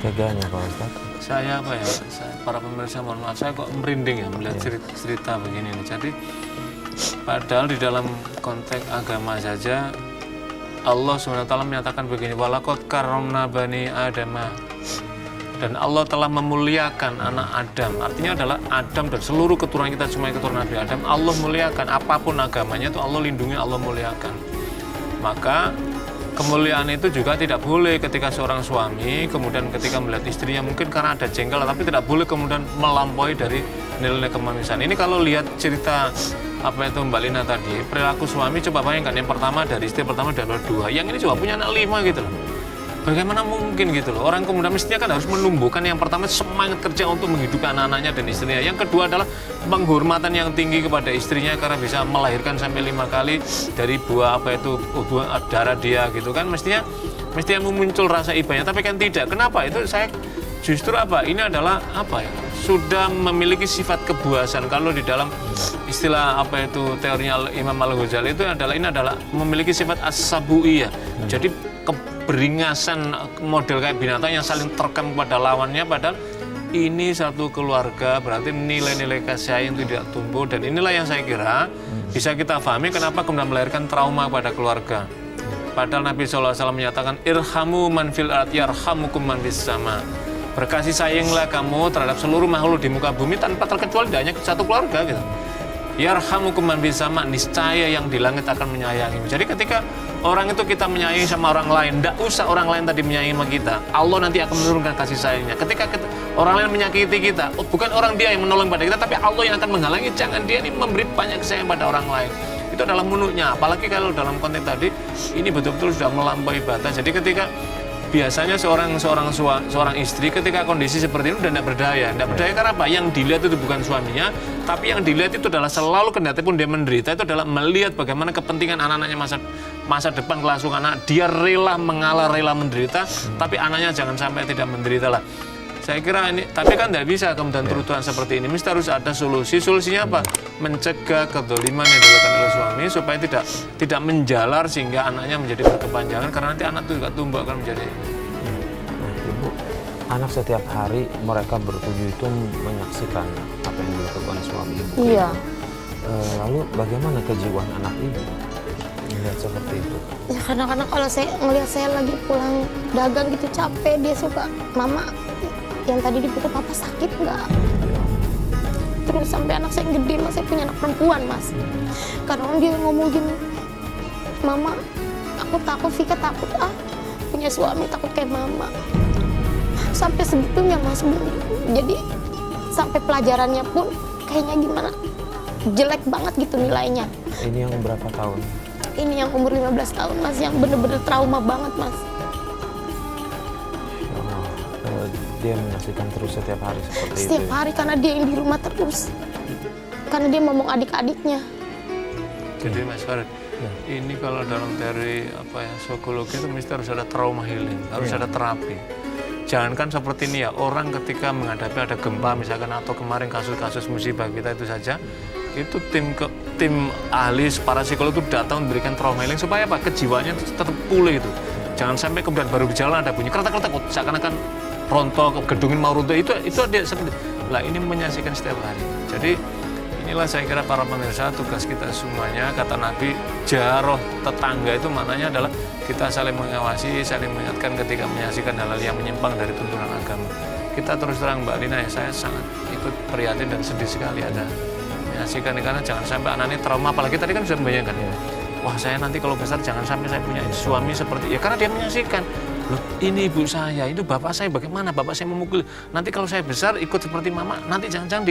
teganya Pak Ustadz. Saya para pemirsa mohon maaf, saya kok merinding ya melihat cerita begini nih. Jadi padahal di dalam konteks agama saja Allah SWT menyatakan begini, walaqad karramna bani Adama, dan Allah telah memuliakan anak Adam. Artinya adalah Adam dan seluruh keturunan kita, semua keturunan Nabi Adam, Allah muliakan. Apapun agamanya itu Allah lindungi, Allah muliakan. Maka kemuliaan itu juga tidak boleh ketika seorang suami kemudian ketika melihat istrinya mungkin karena ada jengkel, tapi tidak boleh kemudian melampaui dari nilai kemanusiaan. Ini kalau lihat cerita Mbak Lina tadi, perilaku suami, coba bayangkan, yang pertama dari istri pertama dari dua, yang ini coba punya anak 5 gitu loh. Bagaimana mungkin gitu loh, orang kemudian mestinya kan harus menumbuhkan yang pertama semangat kerja untuk menghidupi anak-anaknya dan istrinya. Yang kedua adalah penghormatan yang tinggi kepada istrinya karena bisa melahirkan sampai 5 kali dari buah darah dia gitu kan. Mestinya muncul rasa ibanya, tapi kan tidak. Kenapa? Itu saya justru ini adalah sudah memiliki sifat kebuasan. Kalau di dalam istilah teorinya Imam Al-Ghazali itu ini adalah memiliki sifat as-sabuiyah. Jadi keberingasan model kayak binatang yang saling terkam pada lawannya, padahal ini satu keluarga, berarti nilai-nilai kasih sayang itu tidak tumbuh. Dan inilah yang saya kira bisa kita pahami kenapa kemudian melahirkan trauma pada keluarga. Padahal Nabi SAW menyatakan irhamu man fil ard yarhamukum man fis sama. Berkasih sayanglah kamu terhadap seluruh makhluk di muka bumi tanpa terkecuali, tidak hanya satu keluarga gitu. Yarhamukum man fis sama, niscaya yang di langit akan menyayangi. Jadi ketika orang itu kita menyayangi sama orang lain, tidak usah orang lain tadi menyayangi sama kita, Allah nanti akan menurunkan kasih sayangnya. Ketika orang lain menyakiti kita, bukan orang dia yang menolong pada kita, tapi Allah yang akan menghalangi. Jangan dia ini memberi banyak sayang pada orang lain. Itu adalah munuknya. Apalagi kalau dalam konteks tadi, ini betul-betul sudah melampaui batas. Jadi ketika biasanya seorang istri ketika kondisi seperti ini udah tidak berdaya. Tidak berdaya karena apa? Yang dilihat itu bukan suaminya, tapi yang dilihat itu adalah selalu kendati pun dia menderita, itu adalah melihat bagaimana kepentingan anak-anaknya masa depan kelangsungan anak. Dia rela mengalah, rela menderita, tapi anaknya jangan sampai tidak menderita lah. Saya kira ini, tapi kan tidak bisa kemudian terus-terusan seperti ini. Mesti harus ada solusi. Solusinya apa? Mencegah kezaliman yang dilakukan oleh suami supaya tidak menjalar sehingga anaknya menjadi berkepanjangan, karena nanti anak itu juga tumbuh akan menjadi. Nah, Ibu, anak setiap hari mereka bertujuh itu menyaksikan apa yang dilakukan suami ibu. Iya. Lalu bagaimana kejiwaan anak ibu melihat seperti itu? Ya kadang-kadang kalau saya ngelihat saya lagi pulang dagang gitu capek, dia suka, mama yang tadi dipukul papa sakit nggak? Terus sampai anak saya gede, mas, saya punya anak perempuan, mas. Kadang dia ngomong gini, mama, aku takut, Vika takut punya suami takut kayak mama. Sampai sebetulnya, mas, jadi sampai pelajarannya pun kayaknya gimana, jelek banget gitu nilainya. Ini yang berapa tahun? Ini yang umur 15 tahun, mas, yang bener-bener trauma banget, mas. Dia menyaksikan terus setiap hari seperti itu? Setiap hari, karena dia yang di rumah terus. Karena dia ngomong adik-adiknya. Jadi Mas Farid, ini kalau dalam teori psikologi itu mesti harus ada trauma healing, harus ada terapi. Jangankan seperti ini ya, orang ketika menghadapi ada gempa misalkan, atau kemarin kasus-kasus musibah kita itu saja, itu tim ahli para psikolog itu datang memberikan trauma healing supaya apa? Kejiwaannya tetap pulih itu. Jangan sampai kemudian baru berjalan ada bunyi kretak-kretak, seakan-akan rontok, gedungin mau runtuh, itu dia seperti. Lah ini menyaksikan setiap hari. Jadi inilah saya kira para pemirsa, tugas kita semuanya, kata Nabi, jaroh tetangga itu maknanya adalah kita saling mengawasi, saling mengingatkan ketika menyaksikan hal-hal yang menyimpang dari tuntunan agama. Kita terus terang Mbak Lina ya, saya sangat ikut prihatin dan sedih sekali ada menyaksikan, karena jangan sampai anak ini trauma, apalagi tadi kan sudah membayangkan, wah saya nanti kalau besar jangan sampai saya punya suami seperti, ya karena dia menyaksikan. Loh, ini ibu saya, itu bapak saya, bagaimana bapak saya memukul, nanti kalau saya besar ikut seperti mama, nanti jangan-jangan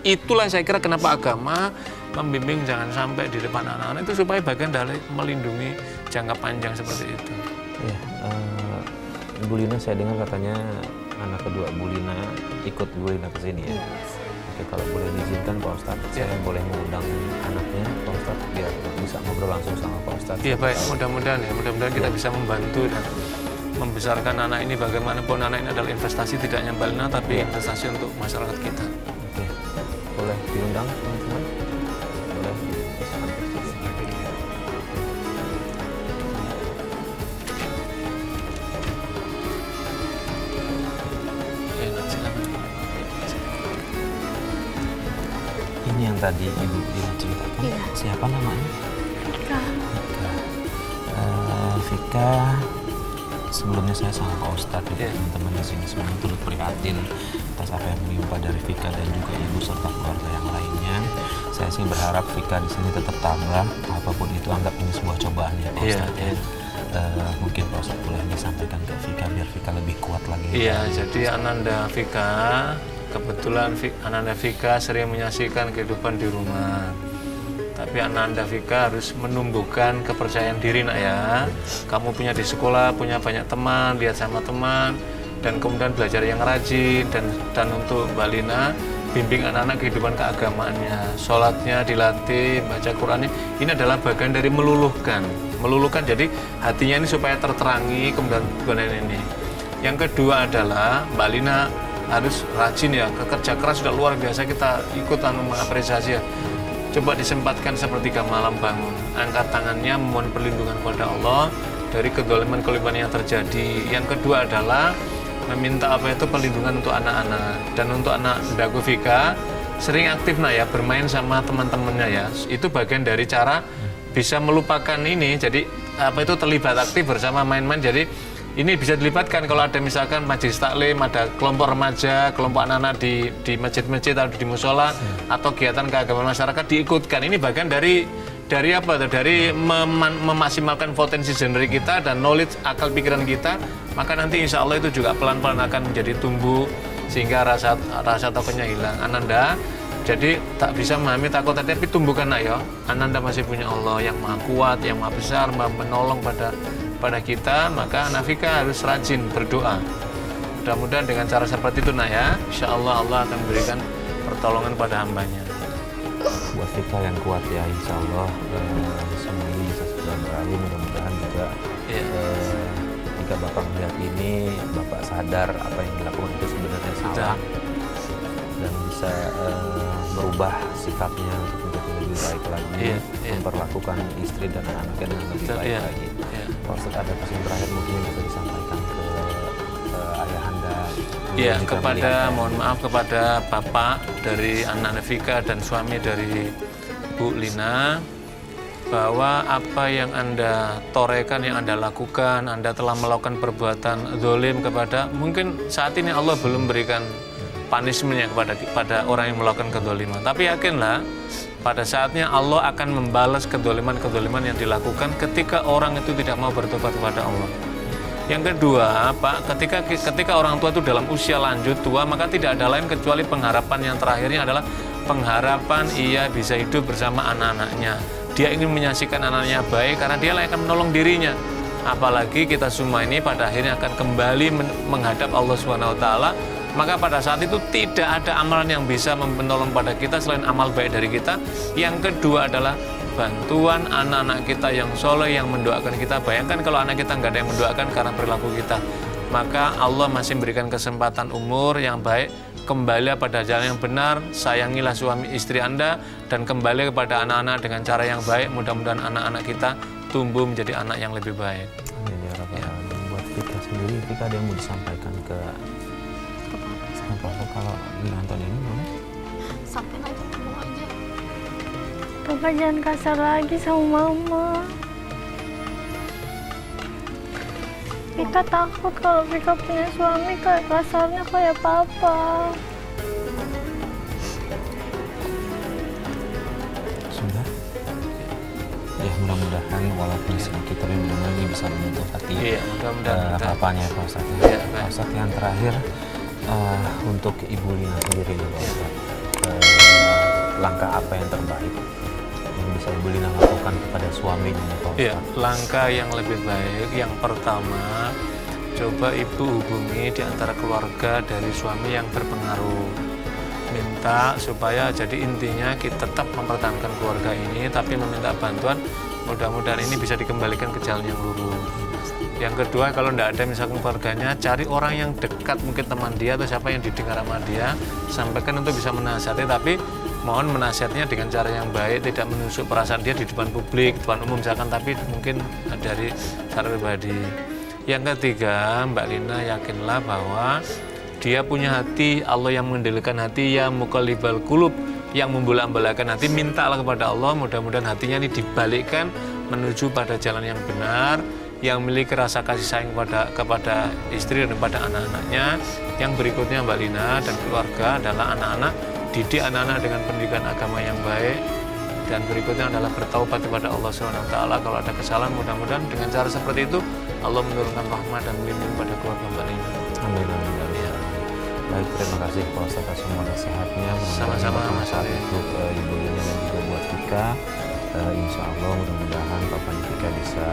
itulah saya kira kenapa agama membimbing jangan sampai di depan anak-anak itu, supaya bagian dari melindungi jangka panjang seperti itu. Ya, Bu Lina, saya dengar katanya anak kedua Bu Lina ikut Bu Lina ke sini ya. Yes. Oke, kalau boleh diizinkan Pak Ustadz, saya boleh mengundang anaknya Pak Ustadz biar bisa ngobrol langsung sama Pak Ustadz. Iya baik, mudah-mudahan kita bisa membantu dan membesarkan anak ini. Bagaimanapun anak ini adalah investasi tidak hanya Mbak Lina, tapi investasi untuk masyarakat kita. Oke, boleh diundang teman-teman? Boleh. tadi Ibu Lina ceritakan. Iya. Siapa namanya? Vika. Vika. Vika, sebelumnya saya sama Pak Ustadz dan Iya. teman-teman di sini semuanya turut prihatin atas apa yang menimpa dari Vika dan juga Ibu serta keluarga yang lainnya. Saya sih berharap Vika di sini tetap tabah, apapun itu anggap ini sebuah cobaan ya Pak Iya, Ustadz. iya. Mungkin Pak Ustadz boleh disampaikan ke Vika biar Vika lebih kuat lagi. Iya, jadi Ananda Vika, kebetulan Ananda Vika sering menyaksikan kehidupan di rumah. Tapi Ananda Vika harus menumbuhkan kepercayaan diri nak ya. Kamu punya di sekolah, punya banyak teman, lihat sama teman, dan kemudian belajar yang rajin. Dan untuk Mbak Lina, bimbing anak-anak kehidupan keagamaannya, sholatnya dilatih, baca Qurannya. Ini adalah bagian dari meluluhkan, jadi hatinya ini supaya terterangi kemudian ini. Yang kedua adalah Mbak Lina harus rajin ya, kerja keras sudah luar biasa, kita ikutan mengapresiasi ya. Coba disempatkan sepertiga malam bangun, angkat tangannya memohon perlindungan kepada Allah dari kedoliman-kedoliman yang terjadi. Yang kedua adalah meminta perlindungan untuk anak-anak. Dan untuk anak Dago Vika sering aktif ya, bermain sama teman-temannya ya. Itu bagian dari cara bisa melupakan ini. Jadi terlibat aktif bersama main-main. Jadi ini bisa dilibatkan kalau ada misalkan majelis taklim, ada kelompok remaja, kelompok anak-anak di masjid-masjid atau di musola atau kegiatan keagamaan masyarakat diikutkan. Ini bagian dari memaksimalkan potensi sendiri kita dan knowledge akal pikiran kita, maka nanti insya Allah itu juga pelan-pelan akan menjadi tumbuh sehingga rasa takutnya hilang. Ananda jadi tak bisa memahami takut tapi tumbuhkan nak ya. Ananda masih punya Allah yang maha kuat, yang maha besar, maha menolong pada kita, maka Vika harus rajin berdoa. Mudah-mudahan dengan cara seperti itu nak ya, insya Allah Allah akan memberikan pertolongan pada hambanya. Buat Vika yang kuat ya, insya Allah semua ini bisa segera berlalu. Mudah-mudahan juga ketika Bapak melihat ini, Bapak sadar apa yang dilakukan itu sebenarnya salah dan bisa merubah sikapnya untuk menjadi lebih baik lagi, memperlakukan istri dan anak-anaknya dengan lebih baik lagi. Pak Ustadz, ada pesan terakhir mungkin yang bisa disampaikan ke ayahanda? Iya, mohon maaf kepada Bapak dari anak Vika dan suami dari Bu Lina, bahwa apa yang Anda torehkan, yang Anda lakukan, Anda telah melakukan perbuatan zalim kepada, mungkin saat ini Allah belum berikan punishment-nya kepada orang yang melakukan kezaliman. Tapi yakinlah, pada saatnya Allah akan membalas kezaliman-kezaliman yang dilakukan ketika orang itu tidak mau bertobat kepada Allah. Yang kedua, Pak, ketika orang tua itu dalam usia lanjut tua, maka tidak ada lain kecuali pengharapan yang terakhirnya adalah pengharapan ia bisa hidup bersama anak-anaknya. Dia ingin menyaksikan anaknya baik karena dia lah yang akan menolong dirinya. Apalagi kita semua ini pada akhirnya akan kembali menghadap Allah SWT. Maka pada saat itu tidak ada amalan yang bisa menolong pada kita selain amal baik dari kita. Yang kedua adalah bantuan anak-anak kita yang soleh, yang mendoakan kita. Bayangkan kalau anak kita nggak ada yang mendoakan karena perilaku kita, maka Allah masih memberikan kesempatan umur yang baik. Kembali pada jalan yang benar, sayangilah suami istri Anda, dan kembali kepada anak-anak dengan cara yang baik. Mudah-mudahan anak-anak kita tumbuh menjadi anak yang lebih baik. Amin ya Rabbal Alamin. Buat Vika sendiri, Vika ada yang mau disampaikan ke Papa kalau nonton ini boleh? Sampai aja ngomong aja. Papa jangan kasar lagi sama Mama. Vika takut kalau Vika punya suami kayak kasarnya kayak Papa. Sudah? Ya mudah-mudahan walaupun sedikit tapi mudah-mudahan ini bisa menyentuh hati papanya Pak Ustadz. Pak Ustadz, yang terakhir untuk Ibu Lina sendiri Pak Ustadz, langkah apa yang terbaik yang bisa Ibu Lina lakukan kepada suaminya Pak Ustadz? Ya, langkah yang lebih baik yang pertama, coba Ibu hubungi di antara keluarga dari suami yang berpengaruh, minta supaya jadi intinya kita tetap mempertahankan keluarga ini tapi meminta bantuan, mudah-mudahan ini bisa dikembalikan ke jalan yang lurus. Yang kedua, kalau tidak ada misalkan keluarganya, cari orang yang dekat, mungkin teman dia atau siapa yang didengar sama dia, sampaikan untuk bisa menasihati, tapi mohon menasihatnya dengan cara yang baik, tidak menusuk perasaan dia di depan publik, depan umum misalkan, tapi mungkin dari cara pribadi. Yang ketiga, Mbak Lina yakinlah bahwa dia punya hati, Allah yang mengendalikan hati, ya muqallibal qulub, yang membolak-balikan hati, mintalah kepada Allah, mudah-mudahan hatinya ini dibalikkan menuju pada jalan yang benar, yang memiliki rasa kasih sayang kepada istri dan kepada anak-anaknya. Yang berikutnya Mbak Lina dan keluarga adalah anak-anak, didik anak-anak dengan pendidikan agama yang baik, dan berikutnya adalah bertaubat kepada Allah SWT. Kalau ada kesalahan, mudah-mudahan dengan cara seperti itu Allah menurunkan rahmat dan melindungi pada keluarga Mbak Lina. Amin, amin, amin. Baik, terima kasih Pak Ustadz atas semua nasihatnya. Sama-sama, Mas Ali. Untuk Ibu Lina dan juga buat Vika. Insya Allah mudah-mudahan Papa Vika bisa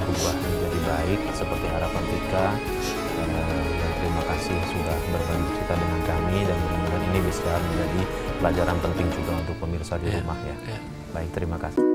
berubah menjadi baik seperti harapan Vika. Dan terima kasih sudah berbagi cerita dengan kami, dan mudah-mudahan ini bisa menjadi pelajaran penting juga untuk pemirsa di rumah ya. Baik, terima kasih.